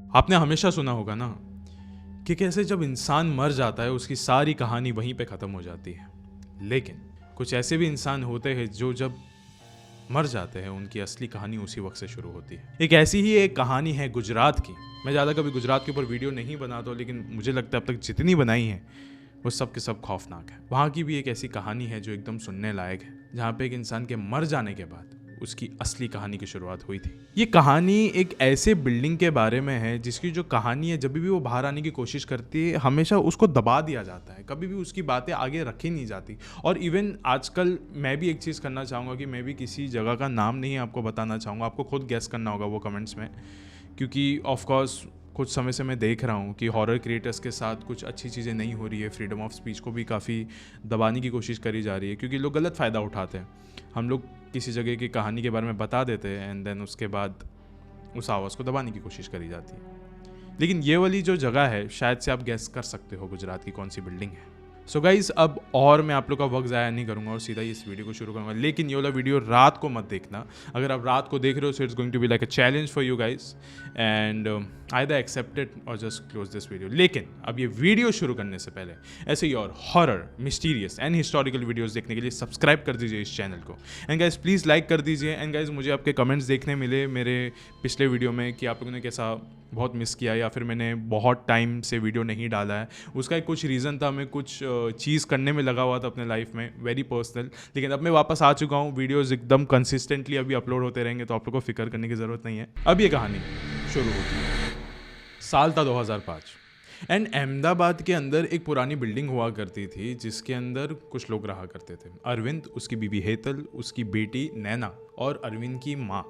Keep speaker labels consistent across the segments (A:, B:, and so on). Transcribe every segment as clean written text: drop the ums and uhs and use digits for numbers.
A: आपने हमेशा सुना होगा ना कि कैसे जब इंसान मर जाता है उसकी सारी कहानी वहीं पे ख़त्म हो जाती है, लेकिन कुछ ऐसे भी इंसान होते हैं जो जब मर जाते हैं उनकी असली कहानी उसी वक्त से शुरू होती है। एक ऐसी ही एक कहानी है गुजरात की। मैं ज़्यादा कभी गुजरात के ऊपर वीडियो नहीं बनाता, लेकिन मुझे लगता है अब तक जितनी बनाई है वो सब के सब खौफनाक है। वहाँ की भी एक ऐसी कहानी है जो एकदम सुनने लायक है, जहाँ पे एक इंसान के मर जाने के बाद उसकी असली कहानी की शुरुआत हुई थी। ये कहानी एक ऐसे बिल्डिंग के बारे में है जिसकी जो कहानी है, जब भी वो बाहर आने की कोशिश करती है हमेशा उसको दबा दिया जाता है, कभी भी उसकी बातें आगे रखी नहीं जाती। और इवन आजकल मैं भी एक चीज़ करना चाहूँगा कि मैं भी किसी जगह का नाम नहीं आपको बताना चाहूँगा, आपको खुद गेस करना होगा वो कमेंट्स में, क्योंकि ऑफ कोर्स कुछ समय से मैं देख रहा हूँ कि हॉरर क्रिएटर्स के साथ कुछ अच्छी चीज़ें नहीं हो रही है। फ्रीडम ऑफ स्पीच को भी काफ़ी दबाने की कोशिश करी जा रही है, क्योंकि लोग गलत फ़ायदा उठाते हैं। हम लोग किसी जगह की कहानी के बारे में बता देते हैं एंड देन उसके बाद उस आवाज़ को दबाने की कोशिश करी जाती है। लेकिन ये वाली जो जगह है, शायद से आप गैस कर सकते हो गुजरात की कौन सी बिल्डिंग है। सो गाइज, अब और मैं आप लोग का वक्त ज़ाया नहीं करूँगा और सीधा इस वीडियो को शुरू करूँगा। लेकिन ये वाला वीडियो रात को मत देखना। अगर आप रात को देख रहे हो so it's going to be like a challenge for you guys, and either accept it or just close this video. लेकिन अब ये वीडियो शुरू करने से पहले ऐसे ही और horror, mysterious and historical videos देखने के लिए सब्सक्राइब कर दीजिए इस चैनल को। एंड गाइज प्लीज़ लाइक कर दीजिए। एंड गाइज मुझे आपके कमेंट्स देखने मिले मेरे पिछले वीडियो में कि आप लोगों ने कैसा बहुत मिस किया, या फिर मैंने बहुत टाइम से वीडियो नहीं डाला है। उसका एक कुछ रीज़न था, मैं कुछ चीज़ करने में लगा हुआ था अपने लाइफ में, वेरी पर्सनल। लेकिन अब मैं वापस आ चुका हूँ, वीडियोज़ एकदम कंसिस्टेंटली अभी अपलोड होते रहेंगे, तो आप लोग को फिक्र करने की ज़रूरत नहीं है। अब ये कहानी शुरू होती है। साल था 2005 एंड अहमदाबाद के अंदर एक पुरानी बिल्डिंग हुआ करती थी जिसके अंदर कुछ लोग रहा करते थे। अरविंद, उसकी बीवी हेतल, उसकी बेटी नैना और अरविंद की माँ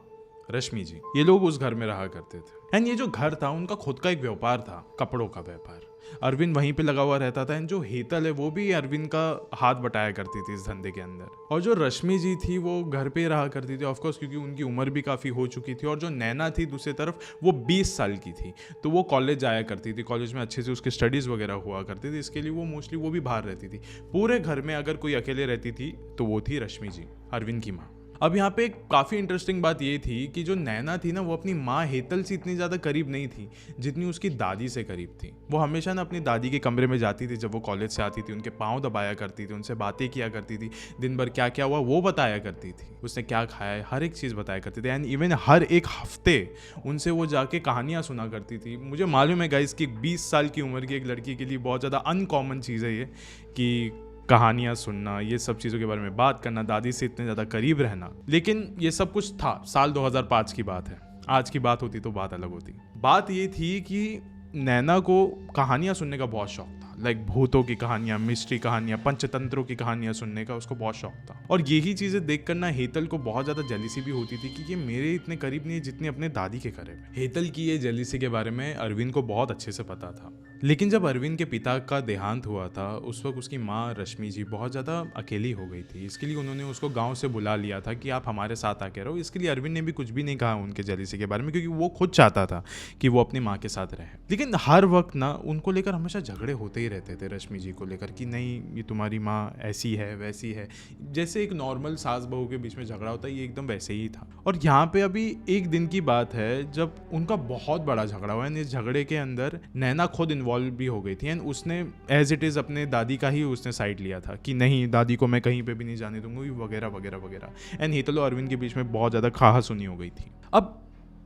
A: रश्मि जी, ये लोग उस घर में रहा करते थे। एंड ये जो घर था उनका खुद का एक व्यापार था, कपड़ों का व्यापार। अरविंद वहीं पे लगा हुआ रहता था एंड जो हेतल है वो भी अरविंद का हाथ बटाया करती थी इस धंधे के अंदर। और जो रश्मि जी थी वो घर पे रहा करती थी ऑफकोर्स, क्योंकि उनकी उम्र भी काफ़ी हो चुकी थी। और जो नैना थी दूसरी तरफ, वो 20 साल की थी, तो वो कॉलेज जाया करती थी। कॉलेज में अच्छे से उसकी स्टडीज़ वगैरह हुआ करती थी, इसके लिए वो मोस्टली वो भी बाहर रहती थी। पूरे घर में अगर कोई अकेले रहती थी तो वो थी रश्मि जी, अरविंद की माँ। अब यहाँ पे काफ़ी इंटरेस्टिंग बात ये थी कि जो नैना थी ना, वो अपनी माँ हेतल से इतनी ज़्यादा करीब नहीं थी जितनी उसकी दादी से करीब थी। वो हमेशा ना अपनी दादी के कमरे में जाती थी जब वो कॉलेज से आती थी, उनके पाँव दबाया करती थी, उनसे बातें किया करती थी, दिन भर क्या क्या हुआ वो बताया करती थी, उसने क्या खाया है हर एक चीज़ बताया करती थी। एंड इवन हर एक हफ्ते उनसे वो जाके कहानियाँ सुना करती थी। मुझे मालूम है गाइस कि 20 साल की उम्र की एक लड़की के लिए बहुत ज़्यादा अनकॉमन चीज़ है ये, कि कहानियाँ सुनना, ये सब चीज़ों के बारे में बात करना, दादी से इतने ज़्यादा करीब रहना। लेकिन ये सब कुछ था, साल 2005 की बात है। आज की बात होती तो बात अलग होती। बात ये थी कि नैना को कहानियाँ सुनने का बहुत शौक था, लाइक भूतों की कहानियाँ, मिस्ट्री कहानियाँ, पंचतंत्रों की कहानियाँ सुनने का उसको बहुत शौक था। और यही चीज़ें देख कर ना हेतल को बहुत ज़्यादा जेलिसी भी होती थी कि ये मेरे इतने करीब नहीं है जितने अपने दादी के करीब है। हेतल की ये जेलिसी के बारे में अरविंद को बहुत अच्छे से पता था। लेकिन जब अरविंद के पिता का देहांत हुआ था उस वक्त उसकी माँ रश्मि जी बहुत ज़्यादा अकेली हो गई थी। इसके लिए उन्होंने उसको गांव से बुला लिया था कि आप हमारे साथ आके रहो। इसके लिए अरविंद ने भी कुछ भी नहीं कहा उनके जेलिसी के बारे में, क्योंकि वो खुद चाहता था कि वो अपनी माँ के साथ रहे। लेकिन हर वक्त ना उनको लेकर हमेशा झगड़े होते ही रहते थे रश्मि जी को लेकर, कि नहीं ये तुम्हारी माँ ऐसी है वैसी है। जैसे एक नॉर्मल सास बहू के बीच में झगड़ा होता है, ये एकदम वैसे ही था। और यहाँ पे अभी एक दिन की बात है जब उनका बहुत बड़ा झगड़ा हुआ है। इस झगड़े के अंदर नैना खुद इन्वॉल्व भी हो गई थी एंड उसने एज इट इज़ अपने दादी का ही उसने साइड लिया था कि नहीं, दादी को मैं कहीं पे भी नहीं जाने दूंगी वगैरह वगैरह वगैरह। एंड हेतल और अरविंद के बीच में बहुत ज़्यादा कहासुनी हो गई थी। अब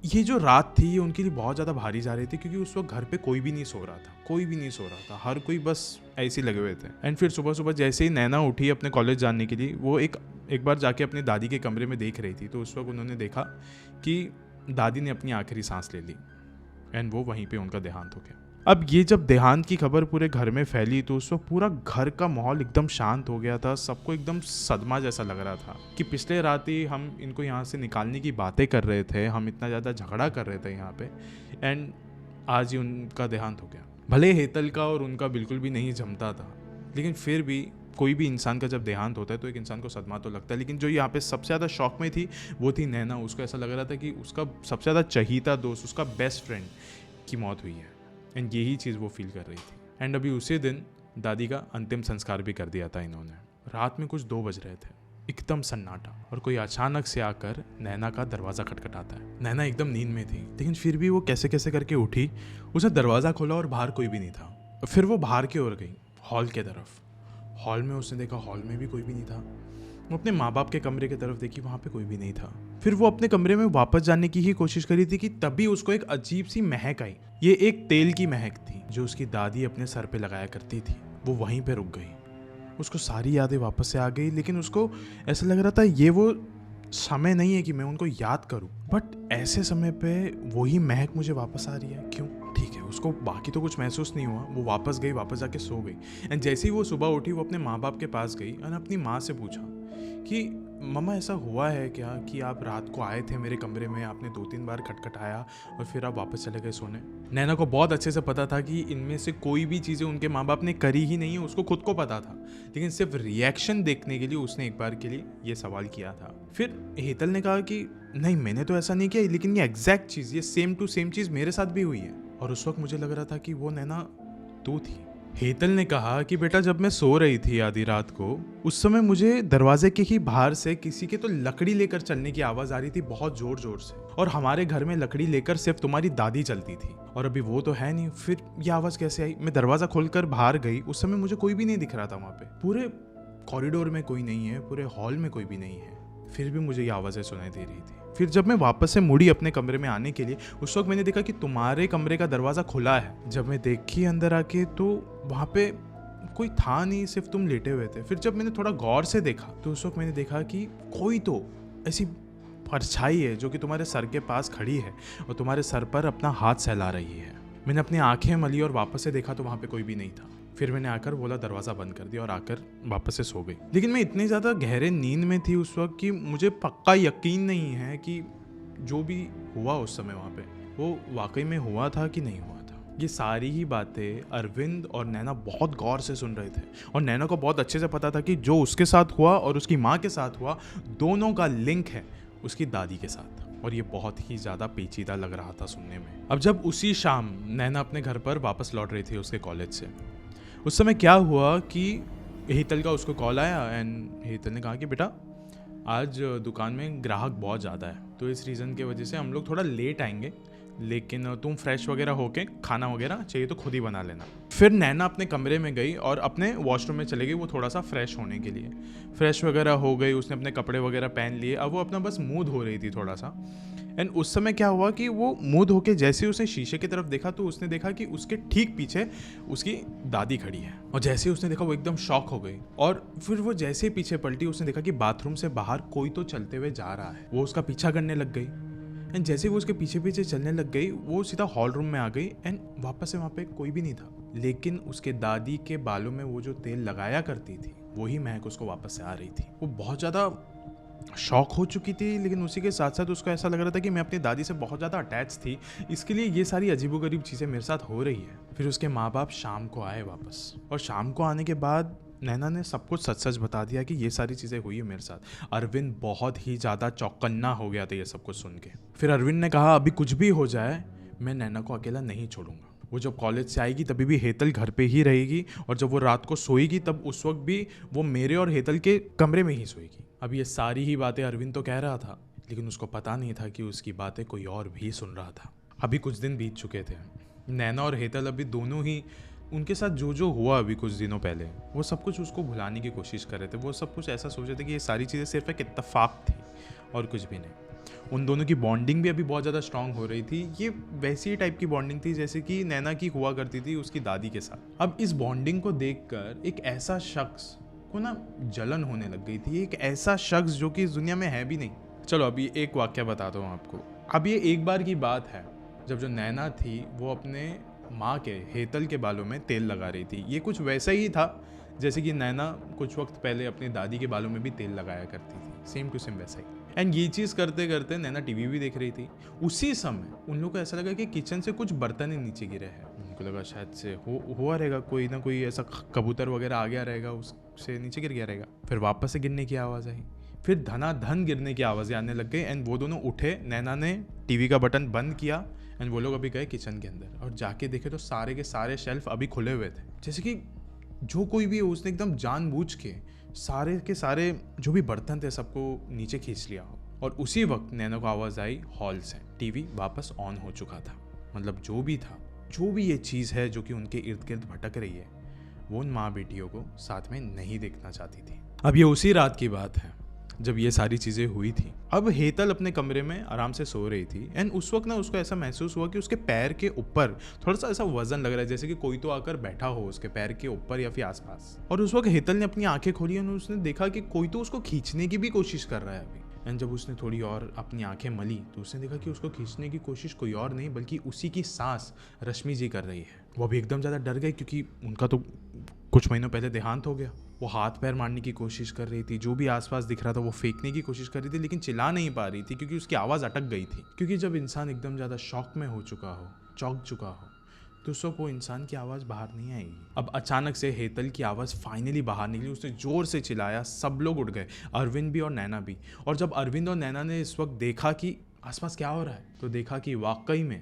A: ये जो रात थी ये उनके लिए बहुत ज़्यादा भारी जा रही थी, क्योंकि उस वक्त घर पे कोई भी नहीं सो रहा था, कोई भी नहीं सो रहा था, हर कोई बस ऐसे ही लगे हुए थे। एंड फिर सुबह सुबह जैसे ही नैना उठी अपने कॉलेज जाने के लिए, वो एक बार जाके अपनी दादी के कमरे में देख रही थी, तो उस वक्त उन्होंने देखा कि दादी ने अपनी आखिरी सांस ले ली एंड वो वहीं पे उनका देहांत हो गया। अब ये जब देहांत की खबर पूरे घर में फैली तो उस वक्त पूरा घर का माहौल एकदम शांत हो गया था। सबको एकदम सदमा जैसा लग रहा था कि पिछले रात ही हम इनको यहाँ से निकालने की बातें कर रहे थे, हम इतना ज़्यादा झगड़ा कर रहे थे यहाँ पे, एंड आज ही उनका देहांत हो गया। भले हेतल का और उनका बिल्कुल भी नहीं जमता था, लेकिन फिर भी कोई भी इंसान का जब देहांत होता है तो एक इंसान को सदमा तो लगता है। लेकिन जो यहाँ पे सबसे ज़्यादा शॉक में थी वो थी नैना। उसको ऐसा लग रहा था कि उसका सबसे ज़्यादा चहीता दोस्त, उसका बेस्ट फ्रेंड की मौत हुई है एंड यही चीज़ वो फील कर रही थी। एंड अभी उसी दिन दादी का अंतिम संस्कार भी कर दिया था इन्होंने। रात में कुछ 2 बज रहे थे एकदम सन्नाटा, और कोई अचानक से आकर नैना का दरवाज़ा खटखटाता है। नैना एकदम नींद में थी, लेकिन फिर भी वो कैसे कैसे करके उठी। उसने दरवाज़ा खोला और बाहर कोई भी नहीं था। फिर वो बाहर की ओर गई, हॉल के तरफ। हॉल में उसने देखा, हॉल में भी कोई भी नहीं था। वो अपने माँ बाप के कमरे की तरफ देखी, वहाँ पे कोई भी नहीं था। फिर वो अपने कमरे में वापस जाने की ही कोशिश करी थी कि तभी उसको एक अजीब सी महक आई। ये एक तेल की महक थी जो उसकी दादी अपने सर पे लगाया करती थी। वो वहीं पे रुक गई। उसको सारी यादें वापस से आ गई, लेकिन उसको ऐसा लग रहा था ये वो समय नहीं है कि मैं उनको याद करूं, बट ऐसे समय पे वही महक मुझे वापस आ रही है, क्यों? ठीक है, उसको बाकी तो कुछ महसूस नहीं हुआ। वो वापस गई, वापस जाके सो गई। एंड जैसे ही वो सुबह उठी, वो अपने माँ बाप के पास गई और अपनी माँ से पूछा कि मम्मा ऐसा हुआ है क्या कि आप रात को आए थे मेरे कमरे में, आपने 2-3 बार खटखटाया और फिर आप वापस चले गए सोने। नैना को बहुत अच्छे से पता था कि इनमें से कोई भी चीज़ें उनके माँ बाप ने करी ही नहीं है, उसको खुद को पता था, लेकिन सिर्फ रिएक्शन देखने के लिए उसने एक बार के लिए ये सवाल किया था। फिर हेतल ने कहा कि नहीं, मैंने तो ऐसा नहीं किया, लेकिन ये एग्जैक्ट चीज़, ये सेम टू सेम चीज़ मेरे साथ भी हुई है। और उस वक्त मुझे लग रहा था कि वो नैना तू थी। हेतल ने कहा कि बेटा, जब मैं सो रही थी आधी रात को, उस समय मुझे दरवाजे के ही बाहर से किसी के तो लकड़ी लेकर चलने की आवाज़ आ रही थी, बहुत ज़ोर ज़ोर से। और हमारे घर में लकड़ी लेकर सिर्फ तुम्हारी दादी चलती थी, और अभी वो तो है नहीं। फिर ये आवाज़ कैसे आई? मैं दरवाज़ा खोलकर बाहर गई, उस समय मुझे कोई भी नहीं दिख रहा था वहाँ पे। पूरे कॉरिडोर में कोई नहीं है, पूरे हॉल में कोई भी नहीं है, फिर भी मुझे ये आवाज़ें सुनाई दे रही थी। फिर जब मैं वापस से मुड़ी अपने कमरे में आने के लिए, उस वक्त मैंने देखा कि तुम्हारे कमरे का दरवाज़ा खुला है। जब मैं देखी अंदर आके, तो वहाँ पे कोई था नहीं, सिर्फ तुम लेटे हुए थे। फिर जब मैंने थोड़ा गौर से देखा, तो उस वक्त मैंने देखा कि कोई तो ऐसी परछाई है जो कि तुम्हारे सर के पास खड़ी है और तुम्हारे सर पर अपना हाथ सहला रही है। मैंने अपनी आंखें मली और वापस से देखा तो वहाँ पे कोई भी नहीं था। फिर मैंने आकर बोला दरवाज़ा बंद कर दिया और आकर वापस से सो गई। लेकिन मैं इतनी ज़्यादा गहरे नींद में थी उस वक्त कि मुझे पक्का यकीन नहीं है कि जो भी हुआ उस समय वहाँ पे, वो वाकई में हुआ था कि नहीं हुआ था। ये सारी ही बातें अरविंद और नैना बहुत गौर से सुन रहे थे, और नैना को बहुत अच्छे से पता था कि जो उसके साथ हुआ और उसकी माँ के साथ हुआ, दोनों का लिंक है उसकी दादी के साथ। और ये बहुत ही ज़्यादा पेचीदा लग रहा था सुनने में। अब जब उसी शाम नैना अपने घर पर वापस लौट रही थी उसके कॉलेज से, उस समय क्या हुआ कि हेतल का उसको कॉल आया। एंड हेतल ने कहा कि बेटा, आज दुकान में ग्राहक बहुत ज़्यादा है, तो इस रीज़न की वजह से हम लोग थोड़ा लेट आएंगे, लेकिन तुम फ्रेश वगैरह होके खाना वगैरह चाहिए तो खुद ही बना लेना। फिर नैना अपने कमरे में गई और अपने वॉशरूम में चली गई, वो थोड़ा सा फ्रेश होने के लिए। फ्रेश वगैरह हो गई, उसने अपने कपड़े वगैरह पहन लिए। अब वो अपना बस मुँह धो रही थी थोड़ा सा। एंड उस समय क्या हुआ कि वो मुँह धो के जैसे उसने शीशे की तरफ देखा, तो उसने देखा कि उसके ठीक पीछे उसकी दादी खड़ी है। और जैसे उसने देखा, वो एकदम शॉक हो गई। और फिर वो जैसे पीछे पलटी, उसने देखा कि बाथरूम से बाहर कोई तो चलते हुए जा रहा है। वो उसका पीछा करने लग गई। एंड जैसे वो उसके पीछे पीछे चलने लग गई, वो सीधा हॉल रूम में आ गई। एंड वापस से वहाँ पे कोई भी नहीं था, लेकिन उसके दादी के बालों में वो जो तेल लगाया करती थी, वही महक उसको वापस से आ रही थी। वो बहुत ज़्यादा शॉक हो चुकी थी, लेकिन उसी के साथ साथ उसको ऐसा लग रहा था कि मैं अपनी दादी से बहुत ज़्यादा अटैच थी, इसके लिए ये सारी अजीबोगरीब चीज़ें मेरे साथ हो रही है। फिर उसके माँ बाप शाम को आए वापस, और शाम को आने के बाद नैना ने सब कुछ सच सच बता दिया कि ये सारी चीज़ें हुई है मेरे साथ। अरविंद बहुत ही ज़्यादा चौकन्ना हो गया था ये सब कुछ सुन के। फिर अरविंद ने कहा, अभी कुछ भी हो जाए, मैं नैना को अकेला नहीं छोड़ूंगा। वो जब कॉलेज से आएगी तभी भी हेतल घर पे ही रहेगी, और जब वो रात को सोएगी तब उस वक्त भी वो मेरे और हेतल के कमरे में ही सोएगी। अब ये सारी ही बातें अरविंद तो कह रहा था, लेकिन उसको पता नहीं था कि उसकी बातें कोई और भी सुन रहा था। अभी कुछ दिन बीत चुके थे। नैना और हेतल अभी दोनों ही, उनके साथ जो जो हुआ अभी कुछ दिनों पहले, वो सब कुछ उसको भुलाने की कोशिश कर रहे थे। वो सब कुछ ऐसा सोच रहे थे कि ये सारी चीज़ें सिर्फ एक इत्तेफाक थी और कुछ भी नहीं। उन दोनों की बॉन्डिंग भी अभी बहुत ज़्यादा स्ट्रांग हो रही थी। ये वैसी ही टाइप की बॉन्डिंग थी जैसे कि नैना की हुआ करती थी उसकी दादी के साथ। अब इस बॉन्डिंग को देखकर एक ऐसा शख्स को ना जलन होने लग गई थी, एक ऐसा शख्स जो कि इस दुनिया में है भी नहीं। चलो अभी एक वाक्य बताता हूँ आपको। अब ये एक बार की बात है, जब जो नैना थी वो अपने माँ के, हेतल के बालों में तेल लगा रही थी। ये कुछ वैसा ही था जैसे कि नैना कुछ वक्त पहले अपनी दादी के बालों में भी तेल लगाया करती थी, सेम टू सेम वैसा ही। एंड ये चीज़ करते करते नैना टीवी भी देख रही थी। उसी समय उन लोगों को ऐसा लगा कि किचन से कुछ बर्तन ही नीचे गिरे हैं। उनको लगा शायद से हुआ रहेगा, कोई ना कोई ऐसा कबूतर वगैरह आ गया रहेगा, उससे नीचे गिर गया रहेगा। फिर वापस से गिरने की आवाज़ आई, फिर धनाधन गिरने की आवाज़ें आने लग गई। एंड वो दोनों उठे, नैना ने टीवी का बटन बंद किया एंड वो लोग अभी गए किचन के अंदर, और जाके देखे तो सारे के सारे शेल्फ अभी खुले हुए थे। जैसे कि जो कोई भी है उसने एकदम जानबूझ के सारे के सारे जो भी बर्तन थे सबको नीचे खींच लिया हो। और उसी वक्त नैना को आवाज़ आई हॉल से, टीवी वापस ऑन हो चुका था। मतलब जो भी था, जो भी ये चीज़ है जो कि उनके इर्द गिर्द भटक रही है, वो उन माँ बेटियों को साथ में नहीं देखना चाहती थी। अब ये उसी रात की बात है जब ये सारी चीज़ें हुई थी। अब हेतल अपने कमरे में आराम से सो रही थी एंड उस वक्त ना उसको ऐसा महसूस हुआ कि उसके पैर के ऊपर थोड़ा सा ऐसा वजन लग रहा है, जैसे कि कोई तो आकर बैठा हो उसके पैर के ऊपर या फिर आसपास। और उस वक्त हेतल ने अपनी आंखें खोली और उसने देखा कि कोई तो उसको खींचने की भी कोशिश कर रहा है अभी। एंड जब उसने थोड़ी और अपनी आंखें मली तो उसने देखा कि उसको खींचने की कोशिश कोई और नहीं बल्कि उसी की सास रश्मि जी कर रही है। वो भी एकदम ज़्यादा डर गई क्योंकि उनका तो कुछ महीनों पहले देहांत हो गया। वो हाथ पैर मारने की कोशिश कर रही थी, जो भी आसपास दिख रहा था वो फेंकने की कोशिश कर रही थी, लेकिन चिल्ला नहीं पा रही थी क्योंकि उसकी आवाज़ अटक गई थी। क्योंकि जब इंसान एकदम ज़्यादा शॉक में हो चुका हो, चौंक चुका हो, तो उस वक्त वो इंसान की आवाज़ बाहर नहीं आएगी। अब अचानक से हेतल की आवाज़ फाइनली बाहर निकली। उसने ज़ोर से चिल्लाया, सब लोग उठ गए, अरविंद भी और नैना भी। और जब अरविंद और नैना ने इस वक्त देखा कि आसपास क्या हो रहा है, तो देखा कि वाकई में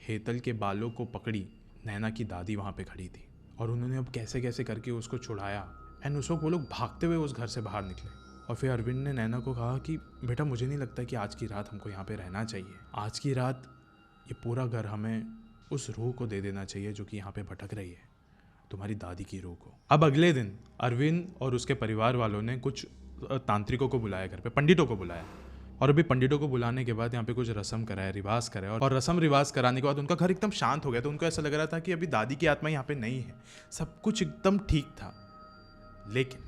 A: हेतल के बालों को पकड़ी नैना की दादी वहाँ पे खड़ी थी। और उन्होंने अब कैसे कैसे करके उसको छुड़ाया एंड उस वक्त वो लोग भागते हुए उस घर से बाहर निकले। और फिर अरविंद ने नैना को कहा कि बेटा मुझे नहीं लगता कि आज की रात हमको यहाँ पे रहना चाहिए। आज की रात ये पूरा घर हमें उस रूह को दे देना चाहिए जो कि यहाँ पे भटक रही है, तुम्हारी दादी की रूह को। अब अगले दिन अरविंद और उसके परिवार वालों ने कुछ तांत्रिकों को बुलाया, घर पे पंडितों को बुलाया। और अभी पंडितों को बुलाने के बाद यहाँ पे कुछ रस्म कराया, रिवाज कराया। और रस्म रिवाज कराने के बाद उनका घर एकदम शांत हो गया। तो उनको ऐसा लग रहा था कि अभी दादी की आत्मा यहाँ पे नहीं है, सब कुछ एकदम ठीक था। लेकिन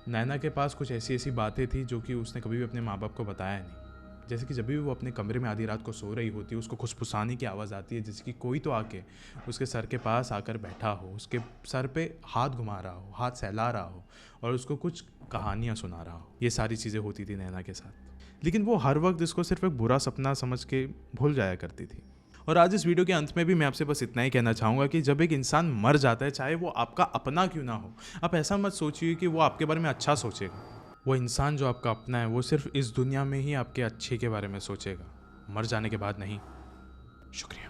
A: नैना के पास कुछ ऐसी ऐसी बातें थी जो कि उसने कभी भी अपने माँ बाप को बताया नहीं। जैसे कि जब भी वो अपने कमरे में आधी रात को सो रही होती है, उसको खुसफुसाने की आवाज़ आती है, जैसे कि कोई तो आके उसके सर के पास आकर बैठा हो, उसके सर पे हाथ घुमा रहा हो, हाथ सहला रहा हो और उसको कुछ कहानियाँ सुना रहा हो। ये सारी चीज़ें होती थी नैना के साथ। लेकिन वो हर वक्त इसको सिर्फ एक बुरा सपना समझ के भूल जाया करती थी। और आज इस वीडियो के अंत में भी मैं आपसे बस इतना ही कहना चाहूँगा कि जब एक इंसान मर जाता है, चाहे वो आपका अपना क्यों ना हो, आप ऐसा मत सोचिए कि वो आपके बारे में अच्छा सोचेगा। वो इंसान जो आपका अपना है वो सिर्फ इस दुनिया में ही आपके अच्छे के बारे में सोचेगा, मर जाने के बाद नहीं। शुक्रिया।